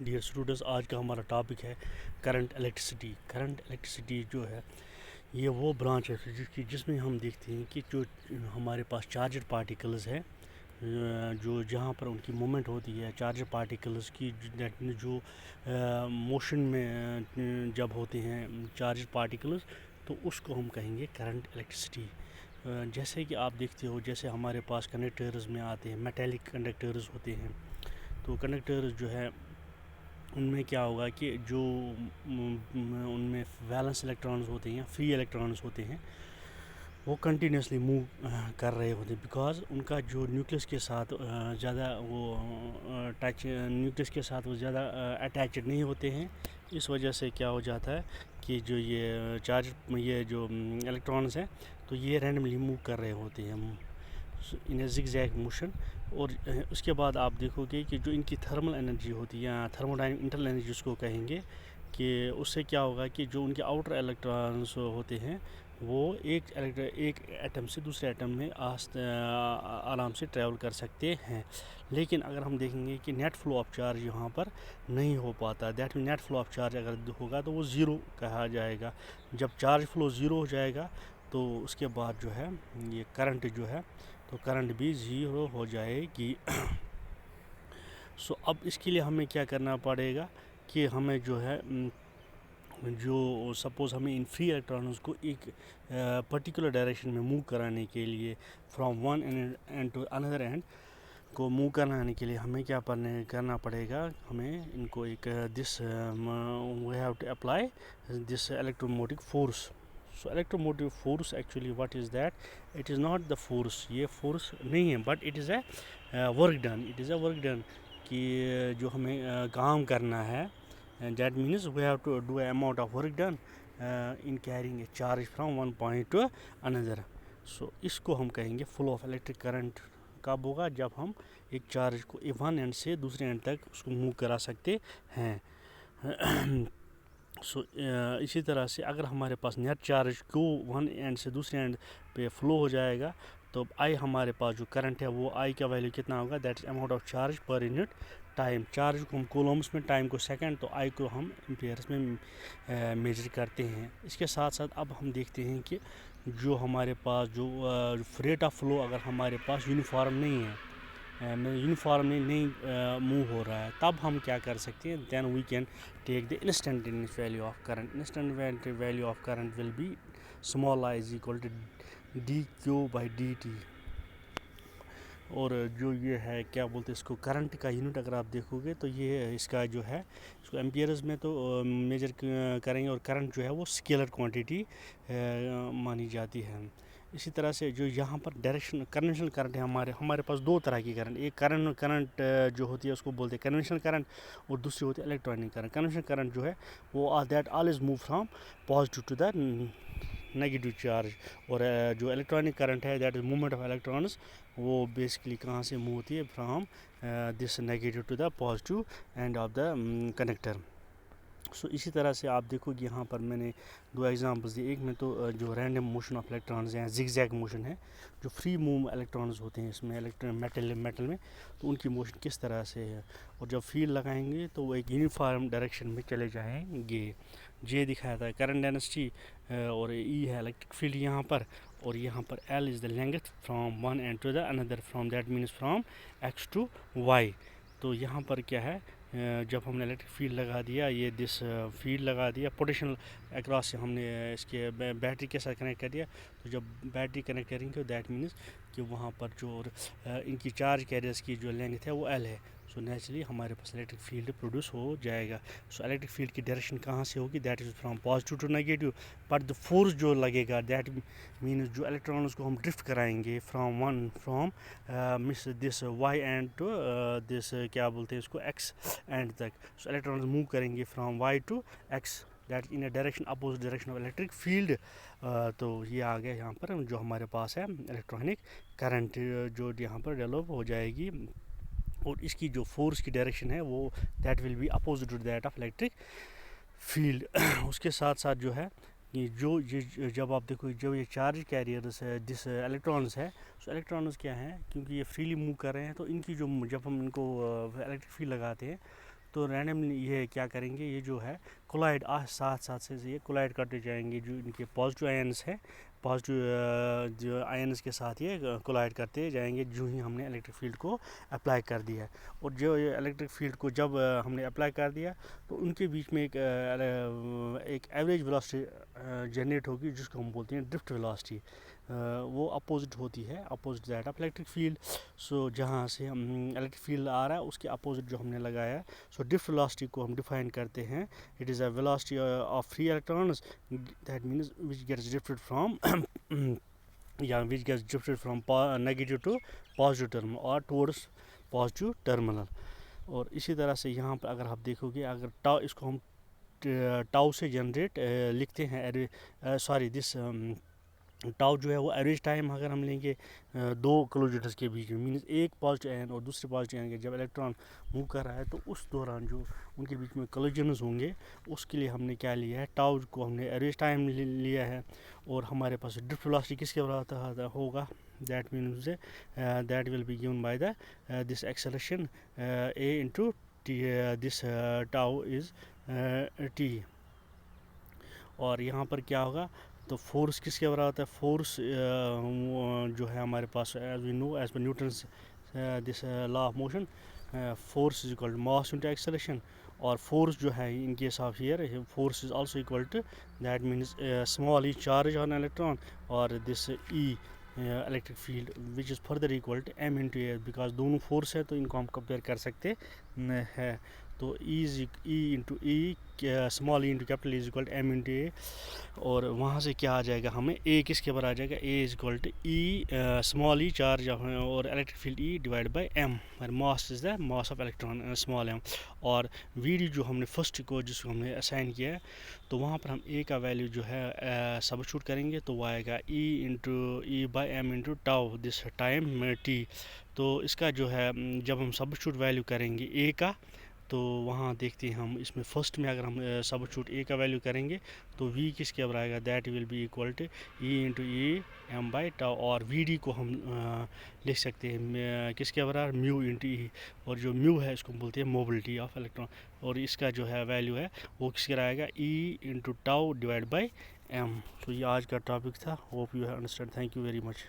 Dear students, आज का हमारा टॉपिक है करंट इलेक्ट्रिसिटी। करंट इलेक्ट्रिसिटी जो है ये वो ब्रांच है जिसमें हम देखते हैं कि जो हमारे पास चार्जर पार्टिकल्स है, जो जहाँ पर उनकी मूवमेंट होती है चार्जर पार्टिकल्स की, जो मोशन में जब होते हैं चार्जर पार्टिकल्स, तो उसको हम कहेंगे करंट इलेक्ट्रिसिटी। जैसे कि आप देखते हो, जैसे हमारे पास कंडक्टर्स में आते हैं मेटेलिक कंडक्टर्स होते हैं, तो कंडक्टर्स जो है उनमें क्या होगा कि जो उनमें वैलेंस इलेक्ट्रॉन्स होते हैं या फ्री इलेक्ट्रॉन्स होते हैं वो कंटिन्यूसली मूव कर रहे होते हैं, बिकॉज उनका जो न्यूक्लियस के साथ ज़्यादा वो टच न्यूक्लियस के साथ वो ज़्यादा अटैचड नहीं होते हैं। इस वजह से क्या हो जाता है कि जो ये जो इलेक्ट्रॉन्स हैं तो ये रैंडमली मूव कर रहे होते हैं इन ए जिगजैग मोशन। और उसके बाद आप देखोगे कि जो इनकी थर्मल एनर्जी होती है या थर्मोडायनेमिक इंटरनल एनर्जी उसको कहेंगे, कि उससे क्या होगा कि जो उनके आउटर इलेक्ट्रॉन्स होते हैं वो एक एटम से दूसरे एटम में आराम से ट्रैवल कर सकते हैं। लेकिन अगर हम देखेंगे कि नेट फ्लो ऑफ चार्ज यहाँ पर नहीं हो पाता, that mean net flow of charge अगर होगा तो वो ज़ीरो कहा जाएगा। जब चार्ज फ्लो ज़ीरो हो जाएगा तो उसके बाद जो है ये करंट जो है तो करंट भी ज़ीरो हो जाएगी। सो अब इसके लिए हमें क्या करना पड़ेगा कि हमें जो है जो सपोज़ हमें इन फ्री इलेक्ट्रॉन्स को एक पर्टिकुलर डायरेक्शन में मूव कराने के लिए from one end to another end को मूव कराने के लिए हमें क्या करना पड़ेगा, हमें इनको एक this we have to apply this electromotive force. So electromotive force actually what is that, it is not the force, ये फोर्स नहीं है, but it is a work done, it is a work done कि जो हमें काम करना है, and that means we have to do an amount of work done in carrying a charge from one point to another. So इसको हम कहेंगे flow of electric current कब होगा, जब हम एक चार्ज को वन एंड से दूसरे एंड तक उसको मूव करा सकते हैं। इसी तरह से अगर हमारे पास नेट चार्ज को वन एंड से दूसरे एंड पे फ्लो हो जाएगा तो आई हमारे पास जो करंट है वो आई का वैल्यू कितना होगा, that is amount of charge per unit time. Charge को हम कूलम्स में, टाइम को सेकंड, तो आई को हम एम्पियर्स में मेजर करते हैं। इसके साथ साथ अब हम देखते हैं कि जो हमारे पास जो रेट ऑफ फ्लो अगर हमारे पास यूनिफॉर्म नहीं है, यूनिफॉर्मली नहीं मूव हो रहा है, तब हम क्या कर सकते हैं, then we can take the instantaneous value of current. Instant value of current will be small I is equal to D Q by D T. और जो ये है क्या बोलते हैं इसको, करंट का यूनिट अगर आप देखोगे तो ये इसका जो है इसको एम्पियर्स में तो मेजर करेंगे, और करंट जो है वो स्केलर क्वांटिटी मानी जाती है। इसी तरह से जो यहाँ पर डायरेक्शन कन्वेंशनल करंट है, हमारे पास दो तरह की करंट, एक करंट जो होती है उसको बोलते हैं कन्वेंशनल करंट, और दूसरी होती है इलेक्ट्रॉनिक करंट। कन्वेंशनल करंट जो है वो that always move from positive to the negative charge, और जो इलेक्ट्रॉनिक करंट है that is movement of electrons, वो बेसिकली कहाँ से मूव होती है, from this negative to the positive end of the connector. So इसी तरह से आप देखोगे यहाँ पर मैंने दो एग्जांपल्स दिए, एक में तो जो रैंडम मोशन ऑफ इलेक्ट्रॉन्स हैं, जिगजैग मोशन है, जो फ्री मूव इलेक्ट्रॉन्स होते हैं इसमें मेटल में, तो उनकी मोशन किस तरह से है, और जब फील्ड लगाएंगे तो वो एक यूनिफॉर्म डायरेक्शन में चले जाएंगे। जे दिखाया था करंट डेंसिटी, और ई है इलेक्ट्रिक फील्ड यहाँ पर, और यहाँ पर L is the length from one end to the another, from that means from X to Y. तो यहाँ पर क्या है, जब हमने इलेक्ट्रिक फील्ड लगा दिया, ये दिस फील्ड लगा दिया पोटेंशियल अक्रॉस से, हमने इसके बैटरी के साथ कनेक्ट कर दिया, तो जब बैटरी कनेक्ट करेंगे दैट मीन्स कि वहाँ पर जो इनकी चार्ज कैरियर्स की जो लेंथ है वो एल है। सो नेचुरली हमारे पास इलेक्ट्रिक फील्ड प्रोड्यूस हो जाएगा। सो इलेक्ट्रिक फील्ड की डायरेक्शन कहाँ से होगी, that is from positive to negative, but the force जो लगेगा दैट मीन्स जो इलेक्ट्रॉन्स को हम ड्रिफ्ट कराएंगे फ्रॉम मिस this Y end to this क्या बोलते हैं इसको एक्स एंड तक। सो इलेक्ट्रॉन्स मूव करेंगे from Y to X, that in a direction opposite direction of electric field. तो ये आ गया यहाँ पर जो हमारे पास है इलेक्ट्रॉनिक करंट, जो यहाँ पर डेवलप हो जाएगी, और इसकी जो फोर्स की डायरेक्शन है वो that will be opposite to that of electric field. उसके साथ साथ जो है ये जब आप देखो जो ये चार्ज कैरियर्स है दिस इलेक्ट्रॉन्स है, सो इलेक्ट्रॉन्स क्या हैं, क्योंकि ये फ्रीली मूव कर रहे हैं, तो इनकी जो जब हम इनको इलेक्ट्रिक फील्ड लगाते हैं तो रैंडमली ये क्या करेंगे, ये जो है कोलाइड साथ साथ से ये कोलाइड करते जाएंगे, जो इनके पॉजिटिव आयन्स है, पॉजिटिव जो आयन्स के साथ ये कोलाइड करते जाएंगे जो ही हमने इलेक्ट्रिक फील्ड को अप्लाई कर दिया। और जो ये इलेक्ट्रिक फील्ड को जब हमने अप्लाई कर दिया तो उनके बीच में एक एवरेज वेलोसिटी जनरेट होगी, जिसको हम बोलते हैं ड्रिफ्ट वेलोसिटी। वो अपोजिट होती है, opposite that of electric field. So जहाँ से हम इलेक्ट्रिक फील्ड आ रहा है उसके अपोजिट जो हमने लगाया है, सो ड्रिफ्ट वेलोसिटी को हम डिफाइन करते हैं, it is a velocity of free electrons, that means which gets drifted from या which gets drifted from negative to positive terminal और टूवर्ड्स पॉजिटिव टर्मिनल। और इसी तरह से यहाँ पर अगर आप देखोगे, अगर टाउ इसको हम टाउ से जनरेट लिखते हैं, सॉरी दिस टाउ जो है वो एवरेज टाइम अगर हम लेंगे दो कोलिजन्स के बीच में, मीन्स एक पॉजिटिव आयन और दूसरे पॉजिटिव आयन के जब इलेक्ट्रॉन मूव कर रहा है तो उस दौरान जो उनके बीच में कोलिजन्स होंगे, उसके लिए हमने क्या लिया है, टाउ को हमने एवरेज टाइम लिया है। और हमारे पास ड्रिफ्ट वेलोसिटी किसके बराबर होगा, that means that will be given by the this acceleration a into t, this tau is t। और यहाँ पर क्या होगा, तो फोर्स किसके बराबर होता है, फोर्स जो है हमारे पास as we know as per Newton's this law of motion, force is equal to mass into acceleration. और फोर्स जो है in case of here force is also equal to that means small e charge on electron और this e electric field which is further equal to m into a, because दोनों force है तो इनको हम compare कर सकते हैं। तो e into E small e into capital is equal to m into a. और वहाँ से क्या आ जाएगा हमें, ए किसके बराबर आ जाएगा, a is equal to e small e charge और electric field e divide by m, और mass is the mass of electron small m. और वी डी जो हमने फर्स्ट को जिसको हमने असाइन किया है, तो वहाँ पर हम ए का वैल्यू जो है सबस्टिट्यूट करेंगे, तो वो आएगा E into E by M into tau this time T. तो इसका जो है जब हम सबस्टिट्यूट वैल्यू करेंगे ए का, तो वहाँ देखते हैं हम इसमें फर्स्ट में अगर हम सबस्टिट्यूट ए का वैल्यू करेंगे तो वी किसके बराबर आएगा, that will be equal to E into E M by tau. और वी डी को हम लिख सकते हैं किसके बराबर, म्यू इंटू ई। और जो म्यू है इसको बोलते हैं मोबिलिटी ऑफ इलेक्ट्रॉन, और इसका जो है वैल्यू है वो किसके आएगा, E into tau divide by M. तो ये आज का टॉपिक था, hope you have understand, thank you very much.